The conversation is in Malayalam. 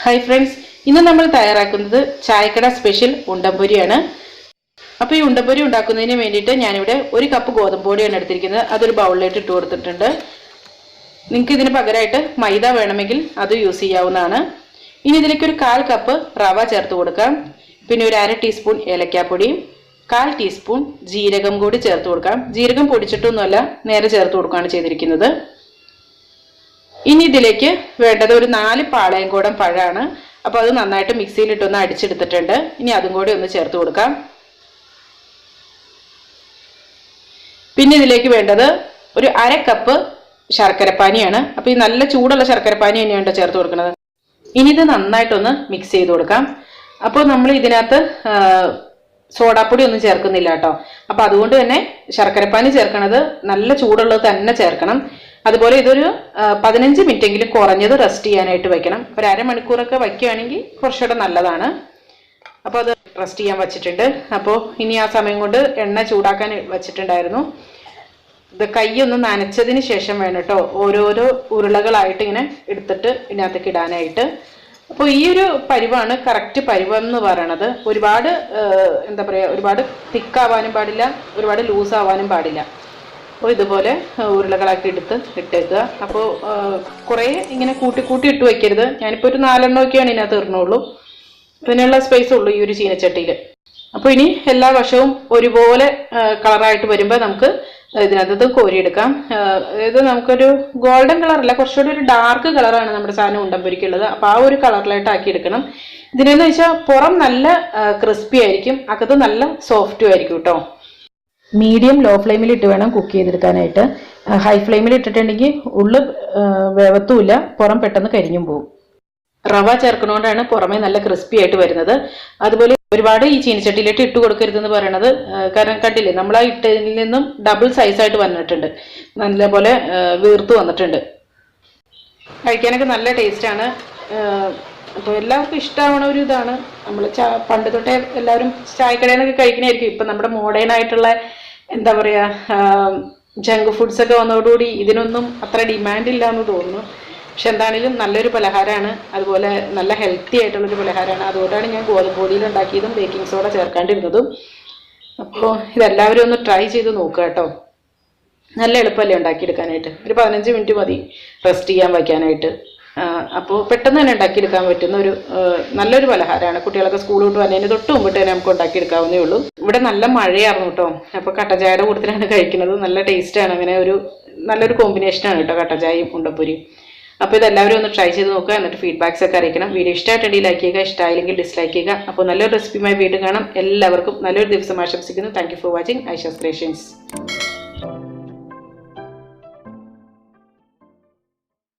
Hi friends, ഇന്ന് നമ്മൾ തയ്യാറാക്കുന്നത് ചായക്കട സ്പെഷ്യൽ ഉണ്ടംപൊരിയാണ്. അപ്പോൾ ഈ ഉണ്ടംപൊരി ഉണ്ടാക്കുന്നതിന് വേണ്ടിയിട്ട് ഞാൻ ഇവിടെ 1 കപ്പ് ഗോതമ്പ് പൊടിയാണ് എടുത്തിരിക്കുന്നത്. അതൊരു ബൗളിലേക്ക് ഇട്ട് കൊടുത്തിട്ടുണ്ട്. നിങ്ങൾക്ക് ഇതിന് പകരമായിട്ട് മൈദ വേണമെങ്കിൽ അത് യൂസ് ചെയ്യാവുന്നതാണ്. ഇനി ഇതിലേക്ക് ഒരു 1/4 കപ്പ് റവ ചേർത്ത് കൊടുക്കാം. പിന്നെ ഒരു 1/2 ടീസ്പൂൺ ഏലക്കാപ്പൊടി, 1/4 ടീസ്പൂൺ ജീരകം കൂടി ചേർത്ത് കൊടുക്കാം. ജീരകം പൊടിച്ചിട്ടൊന്നുമല്ല, നേരെ ചേർത്ത് കൊടുക്കുകയാണ് ചെയ്തിരിക്കുന്നത്. ഇനി ഇതിലേക്ക് വേണ്ടത് ഒരു 4 പാളയംകോടൻ പഴമാണ്. അപ്പോൾ അത് നന്നായിട്ട് മിക്സിയിലിട്ടൊന്ന് അടിച്ചെടുത്തിട്ടുണ്ട്. ഇനി അതും കൂടി ഒന്ന് ചേർത്ത് കൊടുക്കാം. പിന്നെ ഇതിലേക്ക് വേണ്ടത് ഒരു 1/2 കപ്പ് ശർക്കരപ്പാനിയാണ്. അപ്പോൾ ഈ നല്ല ചൂടുള്ള ശർക്കരപ്പാനി തന്നെയാണ് ചേർത്ത് കൊടുക്കുന്നത്. ഇനി ഇത് നന്നായിട്ടൊന്ന് മിക്സ് ചെയ്ത് കൊടുക്കാം. അപ്പോൾ നമ്മൾ ഇതിനകത്ത് സോഡാപ്പൊടി ഒന്നും ചേർക്കുന്നില്ല കേട്ടോ. അപ്പോൾ അതുകൊണ്ട് തന്നെ ശർക്കരപ്പാനി ചേർക്കണത് നല്ല ചൂടുള്ളത് തന്നെ ചേർക്കണം. അതുപോലെ ഇതൊരു 15 മിനിറ്റെങ്കിലും കുറഞ്ഞത് റെസ്റ്റ് ചെയ്യാനായിട്ട് വെക്കണം. ഒരു അരമണിക്കൂറൊക്കെ വയ്ക്കുകയാണെങ്കിൽ കുറച്ചുകൂടെ നല്ലതാണ്. അപ്പോൾ അത് റെസ്റ്റ് ചെയ്യാൻ വച്ചിട്ടുണ്ട്. അപ്പോൾ ഇനി ആ സമയം കൊണ്ട് എണ്ണ ചൂടാക്കാൻ വെച്ചിട്ടുണ്ടായിരുന്നു. ഇത് കൈയൊന്ന് നനച്ചതിന് ശേഷം വേണം കേട്ടോ ഓരോരോ ഉരുളകളായിട്ട് ഇങ്ങനെ എടുത്തിട്ട് ഇതിനകത്തേക്ക് ഇടാനായിട്ട്. അപ്പോൾ ഈ ഒരു പരിവാണ് കറക്റ്റ് പരിവം എന്ന് പറയണത്. ഒരുപാട് എന്താ പറയുക, ഒരുപാട് തിക്കാവാനും പാടില്ല, ഒരുപാട് ലൂസ് ആവാനും പാടില്ല. അപ്പോൾ ഇതുപോലെ ഉരുളകളാക്കി ഇട്ടേക്കുക. അപ്പോൾ കുറേ ഇങ്ങനെ കൂട്ടി ഇട്ട് വയ്ക്കരുത്. ഞാനിപ്പോൾ ഒരു 4 എണ്ണമൊക്കെയാണ് ഇതിനകത്ത് ഇടുന്നുള്ളൂ. അതിനുള്ള സ്പേസ് ഉള്ളൂ ഈ ഒരു ചീനച്ചട്ടിയിൽ. അപ്പോൾ ഇനി എല്ലാ വശവും ഒരുപോലെ കളറായിട്ട് വരുമ്പോൾ നമുക്ക് ഇതിനകത്ത് കോരിയെടുക്കാം. ഇത് നമുക്കൊരു ഗോൾഡൻ കളറല്ല, കുറച്ചുകൂടി ഒരു ഡാർക്ക് കളറാണ് നമ്മുടെ സാധനം ഉണ്ടംപൊരിക്കുള്ളത്. അപ്പോൾ ആ ഒരു കളറിലായിട്ട് ആക്കി എടുക്കണം. ഇതിനെന്ന് വെച്ചാൽ പുറം നല്ല ക്രിസ്പി ആയിരിക്കും, അകത്ത് നല്ല സോഫ്റ്റും ആയിരിക്കും കേട്ടോ. മീഡിയം ലോ ഫ്ലെയിമിൽ ഇട്ട് വേണം കുക്ക് ചെയ്തെടുക്കാനായിട്ട്. ഹൈ ഫ്ലെയിമിൽ ഇട്ടിട്ടുണ്ടെങ്കിൽ ഉള്ളു വേവത്തുമില്ല, പുറം പെട്ടെന്ന് കരിഞ്ഞും പോകും. റവ ചേർക്കണോണ്ടാണ് പുറമേ നല്ല ക്രിസ്പി ആയിട്ട് വരുന്നത്. അതുപോലെ ഒരുപാട് ഈ ചീനിച്ചട്ടിയിലിട്ട് ഇട്ട് കൊടുക്കരുതെന്ന് പറയണത് കാരണം കണ്ടില്ലേ, നമ്മൾ ആ ഇട്ടതിൽ നിന്നും ഡബിൾ സൈസായിട്ട് വന്നിട്ടുണ്ട്, നല്ലപോലെ വീർത്ത് വന്നിട്ടുണ്ട്. കഴിക്കാനൊക്കെ നല്ല ടേസ്റ്റാണ്. അപ്പോൾ എല്ലാവർക്കും ഇഷ്ടമാവണ ഒരു ഇതാണ്. നമ്മൾ പണ്ട് തൊട്ടേ എല്ലാവരും ചായക്കടയിൽ നിന്നൊക്കെ കഴിക്കണമായിരിക്കും. ഇപ്പം നമ്മുടെ മോഡേൺ ആയിട്ടുള്ള എന്താ പറയുക ജങ്ക് ഫുഡ്സൊക്കെ വന്നതോടുകൂടി ഇതിനൊന്നും അത്ര ഡിമാൻഡ് ഇല്ല എന്ന് തോന്നുന്നു. പക്ഷെ എന്താണെങ്കിലും നല്ലൊരു പലഹാരമാണ്, അതുപോലെ നല്ല ഹെൽത്തി ആയിട്ടുള്ളൊരു പലഹാരമാണ്. അതുകൊണ്ടാണ് ഞാൻ ഗോതമ്പ് പൊടിയിൽ ഉണ്ടാക്കിയതും ബേക്കിംഗ് സോഡ ചേർക്കാണ്ടിരുന്നതും. അപ്പോൾ ഇതെല്ലാവരും ഒന്ന് ട്രൈ ചെയ്ത് നോക്കുക കേട്ടോ. നല്ല എളുപ്പമല്ലേ ഉണ്ടാക്കിയെടുക്കാനായിട്ട്. ഒരു 15 മിനിറ്റ് മതി റെസ്റ്റ് ചെയ്യാൻ വയ്ക്കാനായിട്ട്. അപ്പോൾ പെട്ടെന്ന് തന്നെ ഉണ്ടാക്കിയെടുക്കാൻ പറ്റുന്ന ഒരു നല്ലൊരു പലഹാരമാണ്. കുട്ടികളൊക്കെ സ്കൂൾ വിട്ട് വന്നതിന് തൊട്ട് മുമ്പിട്ട് തന്നെ നമുക്ക് ഉണ്ടാക്കിയെടുക്കാവുന്നേ ഉള്ളൂ. ഇവിടെ നല്ല മഴയായിരുന്നു കേട്ടോ. അപ്പോൾ കട്ടച്ചായയുടെ കൂട്ടത്തിലാണ് കഴിക്കുന്നത്. നല്ല ടേസ്റ്റാണ്. അങ്ങനെ ഒരു നല്ലൊരു കോമ്പിനേഷനാണ് കേട്ടോ കട്ടച്ചായയും ഉണ്ടംപൊരിയും. അപ്പോൾ ഇതെല്ലാവരും ഒന്ന് ട്രൈ ചെയ്ത് നോക്കുക. എന്നിട്ട് ഫീഡ്ബാക്സ് ഒക്കെ അറിയിക്കണം. വീഡിയോ ഇഷ്ടമായിട്ടുണ്ടെങ്കിൽ ലൈക്ക് ചെയ്യുക, ഇഷ്ടമായില്ലെങ്കിൽ ഡിസ്ലൈക്ക് ചെയ്യുക. അപ്പോൾ നല്ലൊരു റെസിപ്പിയുമായി വീണ്ടും കാണാം. എല്ലാവർക്കും നല്ലൊരു ദിവസം ആശംസിക്കുന്നു. Thank you for watching Aisha's creations.